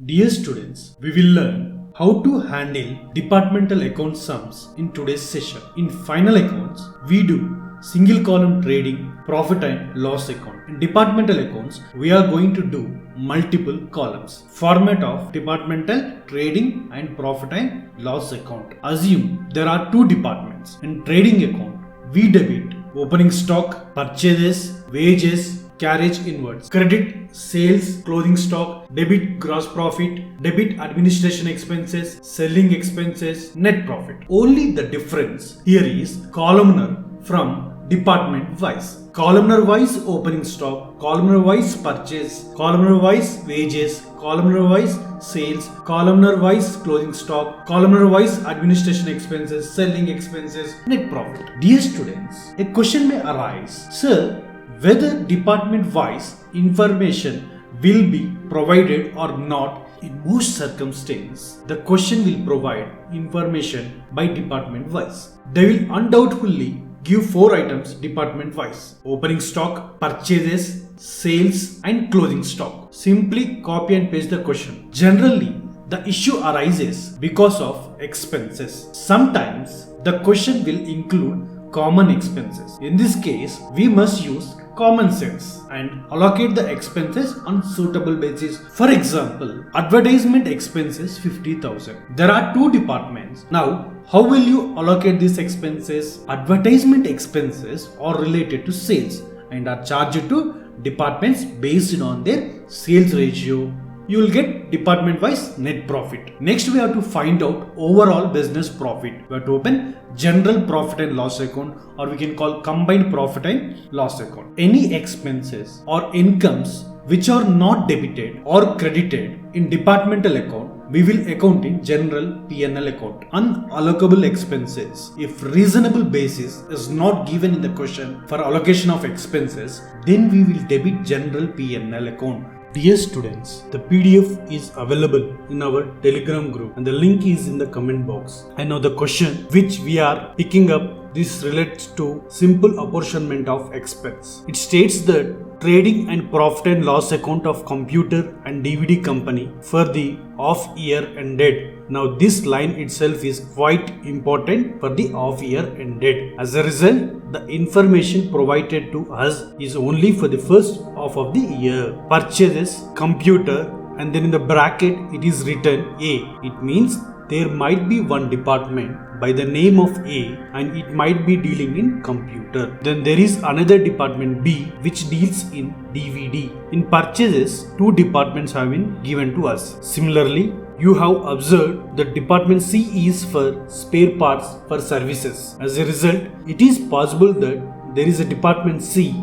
Dear students, we will learn how to handle departmental account sums in today's session. In final accounts, we do single column trading, profit and loss account. In departmental accounts, we are going to do multiple columns. Format of departmental trading and profit and loss account. Assume there are two departments. In trading account, we debit opening stock, purchases, wages, carriage inwards, credit sales, clothing stock, debit gross profit, debit administration expenses, selling expenses, net profit. Only the difference here is columnar from department wise. Columnar wise opening stock, columnar wise purchase, columnar wise wages, columnar wise sales, columnar wise clothing stock, columnar wise administration expenses, selling expenses, net profit. Dear students, a question may arise, sir, whether department-wise information will be provided or not. In most circumstances, the question will provide information by department-wise. They will undoubtedly give 4 items department-wise: opening stock, purchases, sales, and clothing stock. Simply copy and paste the question. Generally, the issue arises because of expenses. Sometimes the question will include common expenses. In this case, we must use common sense and allocate the expenses on suitable basis. For example, advertisement expenses 50,000. There are 2 departments. Now, how will you allocate these expenses? Advertisement expenses are related to sales and are charged to departments based on their sales ratio. You will get department wise net profit. Next, we have to find out overall business profit. We have to open general profit and loss account, or we can call combined profit and loss account. Any expenses or incomes which are not debited or credited in departmental account, we will account in general P&L account. Unallocable expenses, if reasonable basis is not given in the question for allocation of expenses, then we will debit general P&L account. Dear students, the PDF is available in our Telegram group and the link is in the comment box. And now the question which we are picking up, this relates to simple apportionment of expense. It states that trading and profit and loss account of computer and DVD company for the half year ended. Now this line itself is quite important for the half year ended. As a result, the information provided to us is only for the first half of the year. Purchases, computer, and then in the bracket it is written A. It means there might be one department by the name of A and it might be dealing in computer. Then there is another department B which deals in DVD. In purchases, 2 departments have been given to us. Similarly, you have observed that department C is for spare parts for services. As a result, it is possible that there is a department C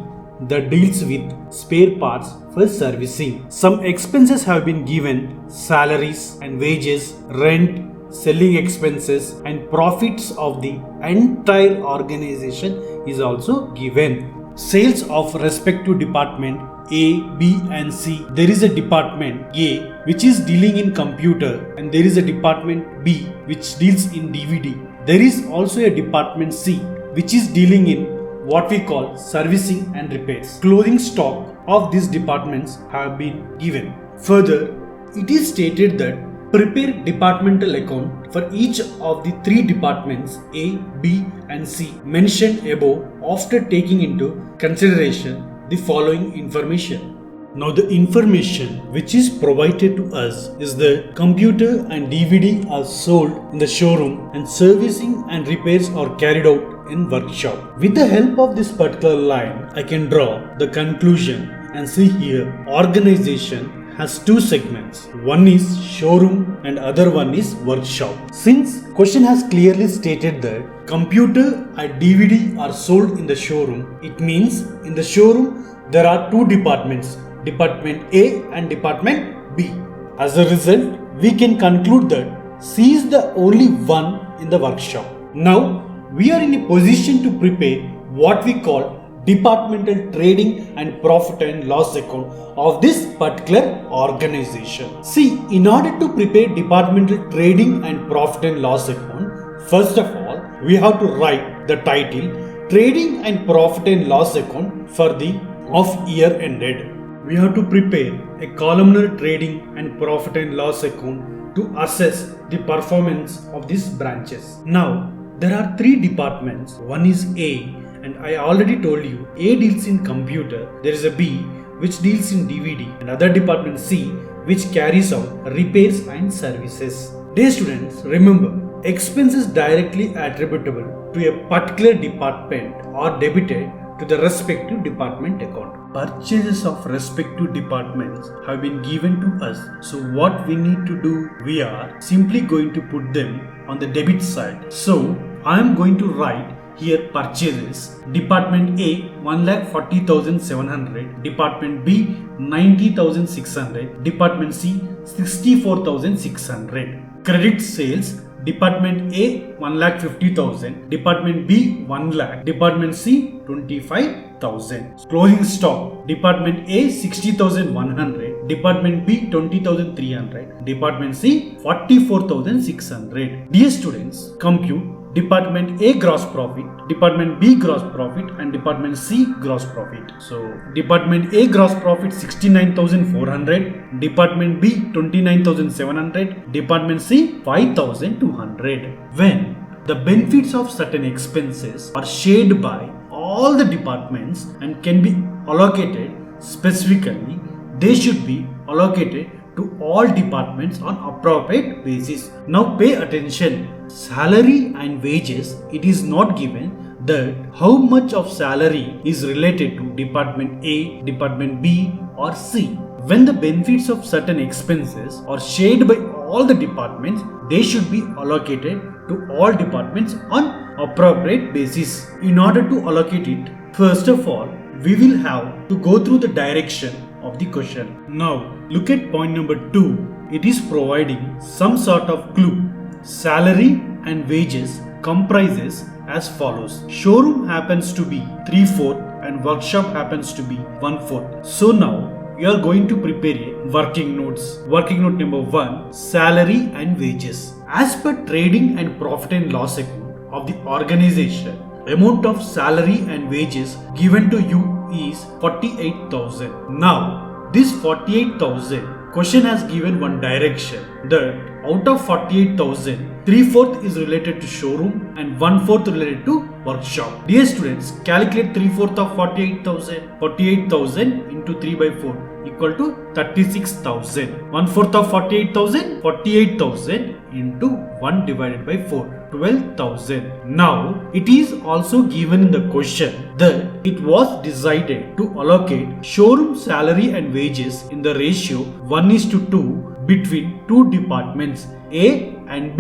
that deals with spare parts for servicing. Some expenses have been given: salaries and wages, rent, selling expenses, and profits of the entire organization is also given. Sales of respective department A, B and C. There is a department A which is dealing in computer and there is a department B which deals in DVD. There is also a department C which is dealing in what we call servicing and repairs. Clothing stock of these departments have been given. Further, it is stated that prepare departmental account for each of the 3 departments A, B and C mentioned above after taking into consideration the following information. Now the information which is provided to us is that computer and DVD are sold in the showroom and servicing and repairs are carried out in workshop. With the help of this particular line, I can draw the conclusion and see here organization has 2 segments. One is showroom and other one is workshop. Since question has clearly stated that computer and DVD are sold in the showroom, it means in the showroom there are 2 departments, department A and department B. As a result, we can conclude that C is the only one in the workshop. Now we are in a position to prepare what we call departmental trading and profit and loss account of this particular organization. See, in order to prepare departmental trading and profit and loss account, first of all, we have to write the title Trading and Profit and Loss Account for the half year ended. we have to prepare a columnar trading and profit and loss account to assess the performance of these branches. Now, there are three departments. One is A, and I already told you A deals in computer. There is a B which deals in DVD, and other department C which carries out repairs and services. Dear students, remember, expenses directly attributable to a particular department are debited to the respective department account. Purchases of respective departments have been given to us. So what we need to do, we are simply going to put them on the debit side. So I am going to write here purchases. Department A 1,40,700, Department B 90,600, Department C 64,600. Credit sales, Department A 1,50,000, Department B 1 lakh, Department C 25,000. Closing stock, Department A 60,100, Department B 20,300, Department C 44,600. Dear students, compute Department A gross profit, Department B gross profit and Department C gross profit. So Department A gross profit 69,400, Department B 29,700, Department C 5,200. When the benefits of certain expenses are shared by all the departments and can be allocated specifically, they should be allocated to all departments on appropriate basis. Now pay attention. Salary and wages, it is not given that how much of salary is related to Department A, Department B or C. When the benefits of certain expenses are shared by all the departments, they should be allocated to all departments on appropriate basis. In order to allocate it, first of all, we will have to go through the direction of the question. Now, look at point number 2. It is providing some sort of clue. Salary and wages comprises as follows. Showroom happens to be 3/4 and workshop happens to be 1/4. So now, you are going to prepare a working notes. Working note number 1, salary and wages. As per trading and profit and loss account of the organization, amount of salary and wages given to you is 48,000. Now, this 48,000, question has given one direction that out of 48,000, 3/4 is related to showroom and 1/4 related to workshop. Dear students, calculate 3/4 of 48,000. 48,000 into 3 by 4 equal to 36,000. 1/4 of 48,000, 48,000 into 1 divided by 4, 12,000. Now, it is also given in the question that it was decided to allocate showroom salary and wages in the ratio 1:2 between two departments A and B.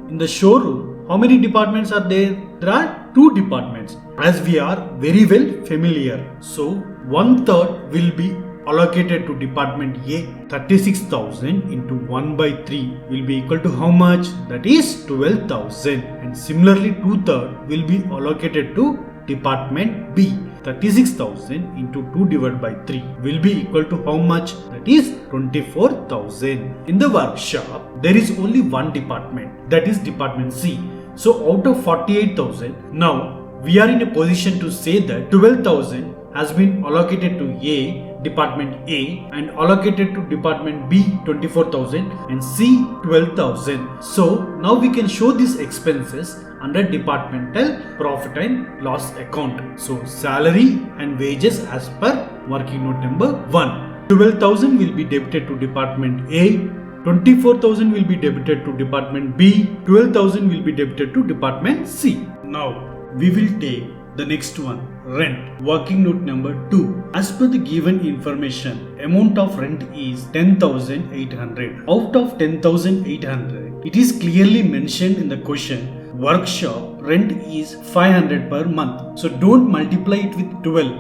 In the showroom, how many departments are there? There are two departments, as we are very well familiar. So 1/3 will be allocated to Department A. 36,000 into 1 by 3 will be equal to how much? That is 12,000. And similarly 2/3 will be allocated to Department B. 36,000 into 2 divided by 3 will be equal to how much? That is 24,000. In the workshop, there is only one department, that is Department C. So out of 48,000, now we are in a position to say that 12,000 has been allocated to A, Department A, and allocated to Department B 24,000 and C 12,000. So now we can show these expenses under departmental profit and loss account. So salary and wages as per working note number 1. 12,000 will be debited to Department A, 24,000 will be debited to Department B, 12,000 will be debited to Department C. Now we will take the next one, rent. Working note number 2. As per the given information, amount of rent is 10,800. Out of 10,800, it is clearly mentioned in the question, workshop rent is 500 per month. So don't multiply it with 12,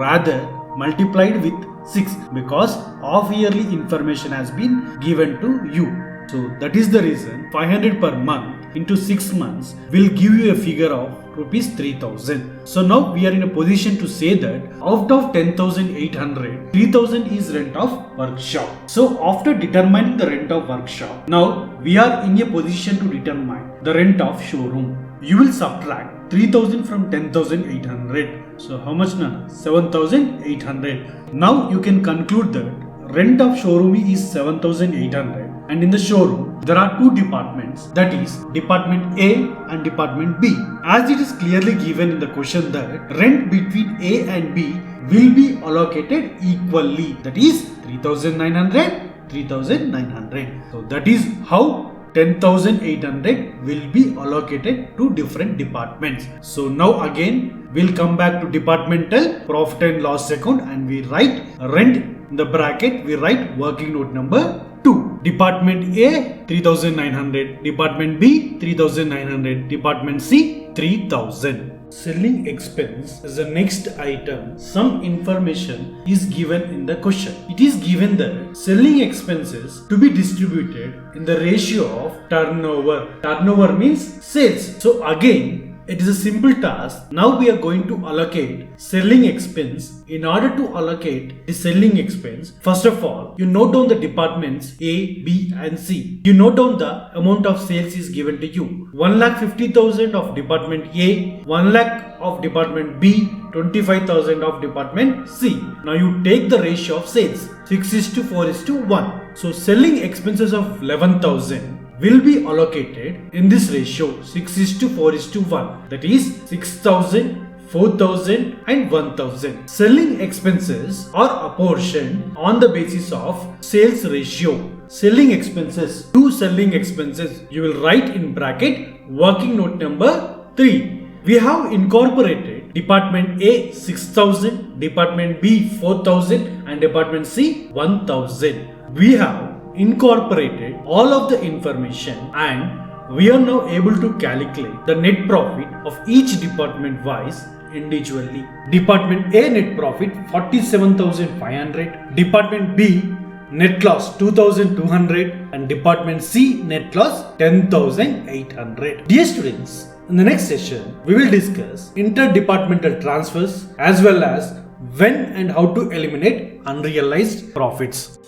rather multiply it with 6 because half yearly information has been given to you. So that is the reason 500 per month into 6 months will give you a figure of rupees 3,000. So now we are in a position to say that out of 10,800, 3,000 is rent of workshop. So after determining the rent of workshop, now we are in a position to determine the rent of showroom. you will subtract 3000 from 10,800. So how much now? 7,800. Now you can conclude that rent of showroom is 7,800, and in the showroom there are two departments, that is Department A and Department B. As it is clearly given in the question that rent between A and B will be allocated equally, that is 3,900, 3,900. So that is how 10,800 will be allocated to different departments. So now again we'll come back to departmental profit and loss account, and we write rent in the bracket, we write working note number 2. Department A 3,900, Department B 3,900, Department C 3,000. Selling expense is the next item. Some information is given in the question. It is given that selling expenses to be distributed in the ratio of turnover. Turnover means sales. So again, it is a simple task. Now we are going to allocate selling expense. In order to allocate the selling expense, first of all, you note down the departments A, B and C. You note down the amount of sales is given to you. 1,50,000 of Department A, 1 lakh of Department B, 25,000 of Department C. Now you take the ratio of sales, 6:4:1. So selling expenses of 11,000 will be allocated in this ratio 6:4:1, that is 6,000, 4,000 and 1,000. Selling expenses are apportioned on the basis of sales ratio. Selling expenses to selling expenses, you will write in bracket working note number 3. We have incorporated Department A 6,000, Department B 4,000 and Department C 1,000. We have incorporated all of the information, and we are now able to calculate the net profit of each department wise individually. Department A net profit 47,500, Department B net loss 2,200 and Department C net loss 10,800. Dear students, in the next session we will discuss interdepartmental transfers as well as when and how to eliminate unrealized profits.